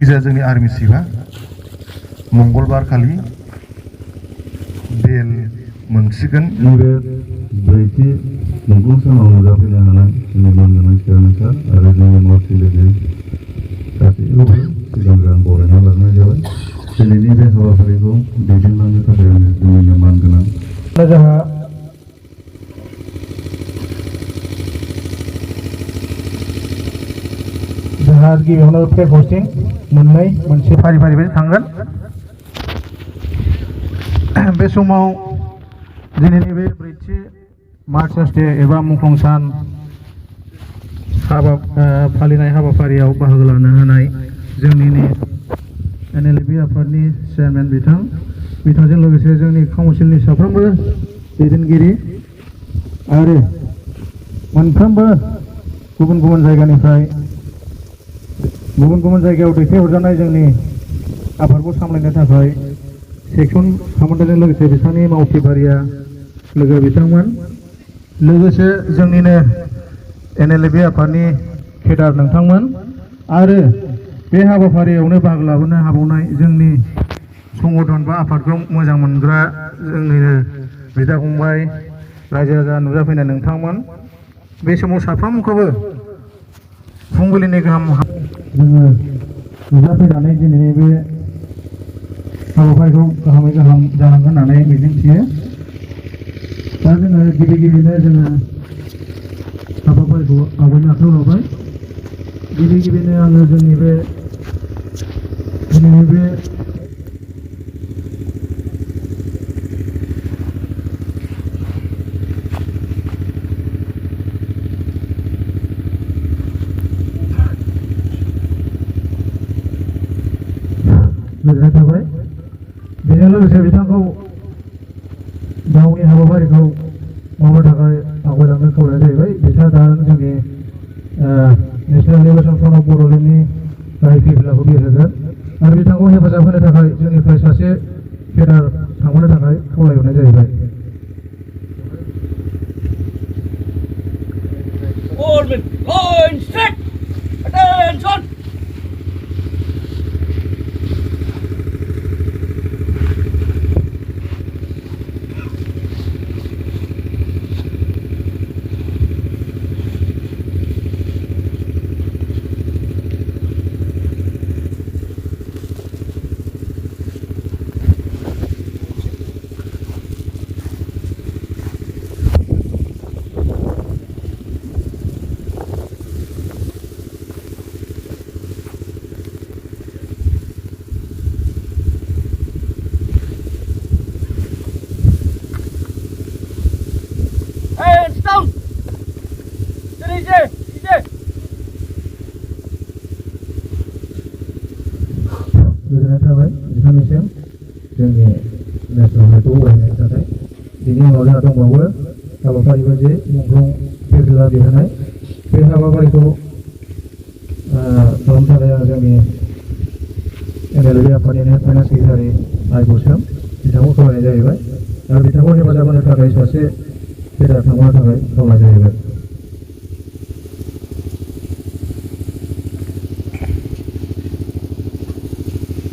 जोंनि आर्मि चिफआ मंगलबार खालि बेल मोनसिगोन। नैबे ब्रैथि मुंख्लं सानाव नुजाफैनो हानाय जोंनि मानगोनां चेयारमेन सार आरो जोंनि मावथि लोगो गासैखौबो सिगांग्रो आं बरायना लाग्रोनाय जाबाय। दिनैनि बे हाबाफारिखौ दैदेनलांनो थाखाय आङो जोंनिनो मानगोनां जोंहा गिबियावनो फ्लेग हस्टिं मोनसे फारि फारि थांगोन। बे समाव दिनैनि बे ब्रैथि मार्चार्स डे एबा मुंख्लं सान फालिनाय हाबाफारियाव बाहागो लानो हानाय जोंनिनो NLB आफादनि चेयारमेन बिथांजों लोगोसे जोंनि काउन्सिलनि साफ्रोमबो दैदेनगिरि आरो मोनफ्रोमबो गुबुन गुबुन जायगानिफ्राय गुबुन गुबुन जायगायाव दैथायहरजानाय जोंनि आफादखौ सामलायनो थाखाय सेक्सन कामान्डारजों लोगोसे बिथांनि मावथिफारिया लोगो बिथांमोन लोगोसे जोंनिनो NLB आफादनि केडार नोंथांमोन आरो बे हाबाफारियावनो बाहागो लाबोनो हाबावनाय जोंनि संगठन बा आफादखौ मोजां मोनग्रा जोंनिनो बिदा फंबाय रायजो राजा नुजाफैनाय नोंथांमोन। बे समाव साफ्रोमखौबो फुंबिलिनि गाहाम जोङो नुजाफैनानै दिनैनि बे हाबाफारिखौ गाहामै गाहाम जालांगोन होननानै मिजिंथियो। दा जोङो गिबियैनो जोङो हाबाफारिखौ आवगायनो आखायाव लाबाय। गिबियैनो आङो जोंनि बे दिनैनि बे गोजोननाय थाबाय। बेजों लोगोसे बिथांखौ गावनि हाबाफारिखौ मावनो थाखाय आवगायलांनो खावलायनाय जाहैबाय। बिथाङा दा जोंनि नेशनेल लिबारेशन फ्रन्ट अफ बड'लेण्डनि गाहाय फिरफिलाखौ बिरहोगोन आरो बिथांखौ हेफाजाब होनो थाखाय जोंनिफ्राय सासे केडार थांफानो थाखाय खावलायहरनाय जाहैबाय। All men, line straight, attention. Hands down. Easy. गोजोननाय थाबाय बिथांनिसिम जोंनि नेशनेल हाइवेखौ बरायनायनि थाखाय। बिनि उनाव जोंहा दंबावो हाबाफारि बायदि मुंख्लं फिरफिला दिहुननाय। बे हाबाफारिखौ खालामनो थाखाय आं जोंनि NLB आफादनिनो फाइनान्स सेक्रेटारि आइ गौतम बिथांखौ खावलायनाय जाहैबाय आरो बिथांखौ हेफाजाब होनो थाखाय सासे केडार थांफानो थाखाय खावलायनाय जाहैबाय।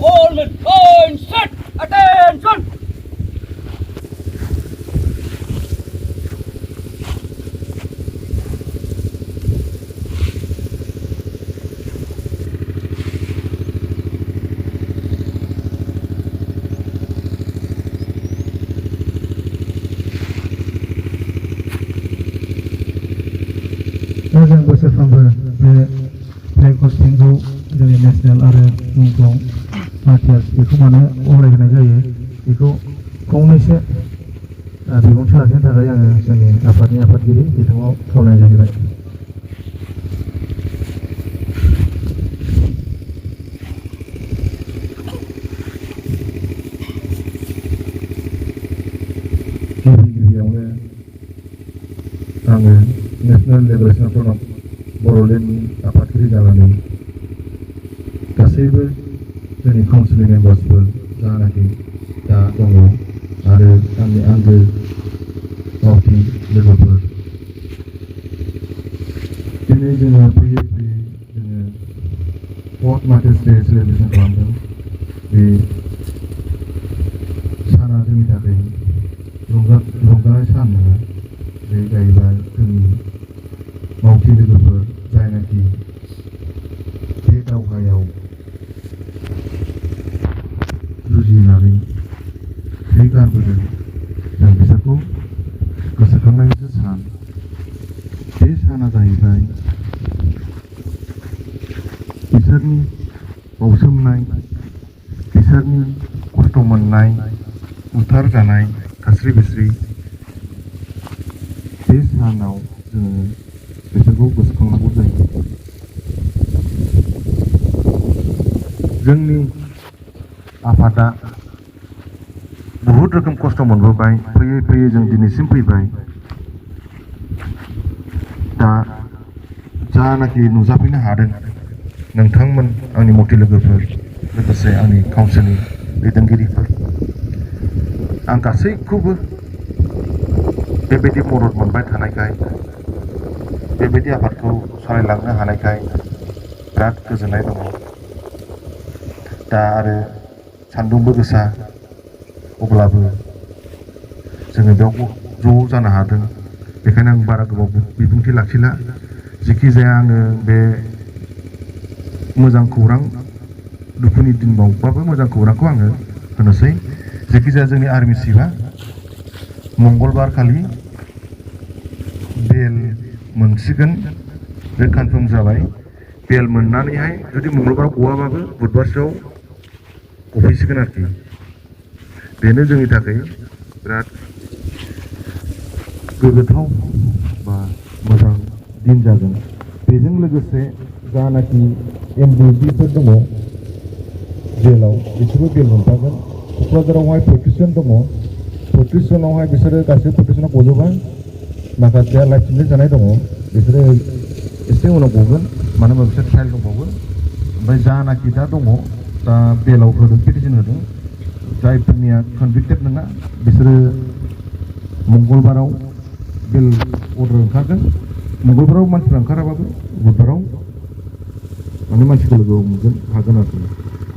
All men, line straight, attention. दा जों बोसोरफ्रोमबो बे फ्लेग हस्टिंखौ जोंनि नेशनेल आरो मुंख्लं मार्चार्स बेखौ मानो अरायहोनाय जायो बेखौ फंनैसो बिबुंथि लाखिनो थाखाय आङो जोंनि आफादनि आफादगिरि बिथाङाव खावलायनाय जाहैबाय। गिबियावनो आङो नेशनेल लिबारेशन फ्रन्ट अफ बड'लेण्डनि आफादगिरि जानानै गासैबो जोंनि काउन्सिल मेम्बार्सफोर जानाखि दा दङ आरो आंनि आंगो मावथि लोगोफोर दिनै जोङो फैयै जोङो फर्थ मार्टार्स डे सेलेब्रेसन खालामदों बे साना जोंनि थाखाय रंजानाय सान नङा बे जाहैबाय जोंनि मावथि लोगोफोर जायनाखि बे दावहायाव जुजिनानै थै गारबोदों जों बिसोरखौ गोसोखांनायनिसो सान बे साना जाहैबाय बिसोरनि बावसोमनाय बिसोरनि खस्थ' मोननाय बुथार जानाय खास्रि बिस्रि बे सानाव जोङो बिसोरखौ गोसोखांनांगौ जायो जोंनि आफादा बहुद रोखोम खस्थ' मोनबोबाय फैयै फैयै जों दिनैसिम फैबाय दा जानाखि नुजाफैनो हादों नोंथांमोन आंनि मथि लोगोफोर लोगोसे आंनि काउन्सिलनि दैदेनगिरिफोर आं गासैखौबो बेबायदि मदद मोनबाय थानायखाय बेबायदि आफादखौ सालायलांनो हानायखाय बिराद गोजोननाय दङ दा आरो सान्दुंबो गोसा अब्लाबो जोङो बेयाव ज' जानो हादों बेखायनो आं बारा गोबाव बिबुंथि लाखिला जेखि जाया आङो बे मोजां खौरां दुखुनि दिनबावबाबो मोजां खौरांखौ आङो होनोसै जेखि जाया जोंनि आर्मि चिफआ मंगलबार खालि बेल मोनसिगोन बे कनफार्म जाबाय बेल मोननानैहाय जुदि मंगलबाराव गवाबाबो बुधबारसोआव गफैसिगोन आरोखि बेनो जोंनि थाखाय बिराद गोग्गाथाव बा मोजां दिन जागोन बेजों लोगोसे जानाखि एमडिबिफोर दङ जेलाव बिसोरबो बेल मोनफागोन क'क्राझारावहाय 35 जन दङ 35 जनावहाय बिसोरो गासैबो 35 जनाव गजोबा माखासेया लाइफ सेन्टेन्स जानाय दङ बिसोरो एसे उनाव गगोन मानो होनबा बिसोर ट्रायल दंबावो ओमफ्राय जानाखि दा दङ दा बेलाव होदों पिटिसन होदों जायफोरनिया कनभिक्टेड नङा बिसोरो मंगलबाराव बेल अर्डार ओंखारगोन मंगलबाराव मानसिफ्रा ओंखाराबाबो बुधबाराव माने मानसिखौ लोगो मोनगोन हागोन आरोखि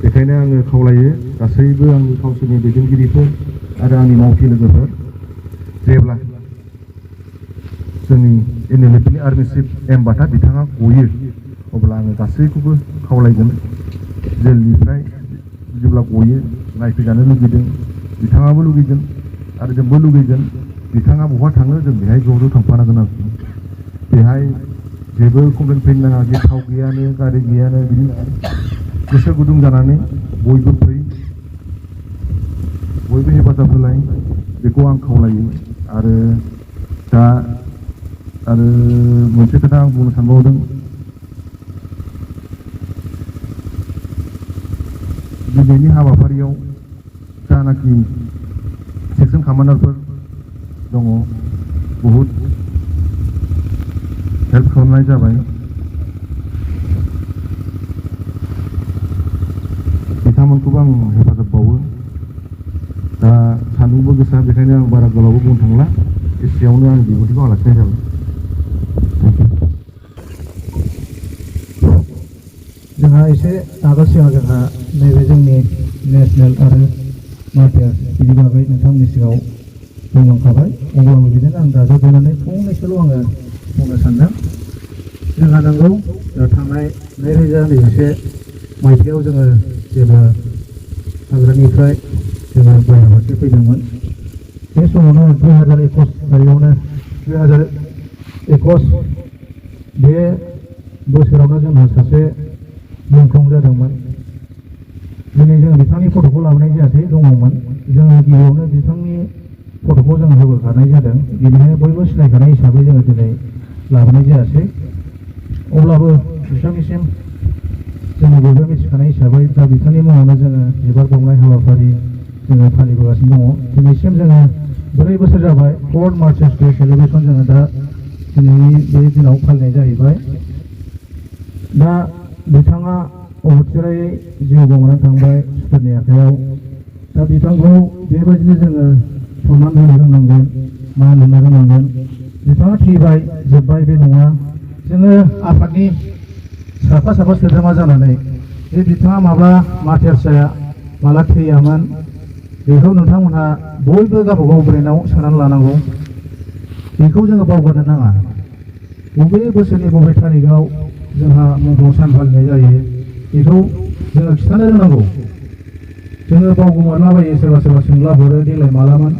बेखायनो आङो खावलायो गासैबो आंनि काउन्सिलनि दैदेनगिरिफोर आरो आंनि मावथि लोगोफोर जेब्ला जोंनि NLF-नि आर्मि चिफ एम बाथा बिथाङा गयो अब्ला आङो गासैखौबो खावलायगोन जेलनिफ्राय जेब्ला गयो नायफैजानो लुगैदों बिथाङाबो लुगैगोन आरो जोंबो लुगैगोन बिथाङा बहा थाङो जों बेहाय ज' थांफानांगोन आरोखि बेहाय जेबो कमप्लेन फैनो नाङा जे थाव गैयानो गारि गैयानो बिदि नङा गोसो गुदुं जानानै बयबो फै बयबो हेफाजाब होलाय बेखौ आं खावलायो आरो दा आरो मोनसे खोथा आं बुंनो सानबावदों दिनैनि हाबाफारियाव जानाखि सेक्सन कामान्डारफोर दङ बहुद हेल्प खालामनाय जाबाय बिथांमोनखौबो आं हेफाजाब बावो दा सान्दुंबो गोसा बेखायनो आं बारा गोलावबो बुंनो थांला एसेयावनो आं बिबुंथिखौ लाखिनाय जाबाय जोंहा एसे आगोल सिगां जोंहा नैबे जोंनि नेसनेल आरो मार्टार्स बिनि बागै नोंथांमोननि सिगाङाव बुंलांखाबाय अब्लाबो बिदिनो आं दाजाबदेरनानै फंनैसोल' आङो बुंनो सानदों जोंहा नंगौ थांनाय 2021 मायथाइयाव जोङो जेब्ला हाग्रानिफ्राय जोङो बायह्रा फारसे फैदोंमोन बे समावनो 2021 मायथाइयावनो 2021 बे बोसोरावनो जोंहा सासे मुंख्लं जादोंमोन दिनै जों बिथांनि फट'खौ लाबोनाय जायासै दङमोन जोङो गिबियावनो बिथांनि फट'खौ जों होबोखानाय जादों बेनिखायनो बयबो सिनायखानाय हिसाबै जोङो दिनै लाबोनाय जायासै अब्लाबो बिथांनिसिम जोङो बयबो मिथिखानाय हिसाबै दा बिथांनि मुङावनो जोङो बिबार बावनाय हाबाफारि जोङो फालिबोगासिनो दङ दिनैसिम जोङो 4 बोसोर जाबाय 4 मार्टार्स डे सेलिब्रेसन जोङो दा दिनैनि बे दिनाव फालिनाय जाहैबाय दा बिथाङा अबथिरायै जिउ गोमानानै थांबाय सुथुरनि आखायाव दा बिथांखौ बेबायदिनो जोङो सनमान होनो रोंनांगोन मान होनो रोंनांगोन बिथाङा थैबाय जोब्बाय बे नङा जोङो आफादनि साफा सोद्रोमा जानानै जे बिथाङा माब्ला मार्टियार्स जाया माला थैयामोन बेखौ नोंथांमोनहा बयबो गावबागाव ब्रेनाव सोनानै लानांगौ बेखौ जोङो बावगारनो नाङा बबे बोसोरनि बबे थारिखआव जोंहा मुंख्लं सान फालिनाय जायो बेखौ जोङो खिन्थानो रोंनांगौ जोङो बावगोमालाबायो सोरबा सोरबा सोंला हरो देग्लाय मालामोन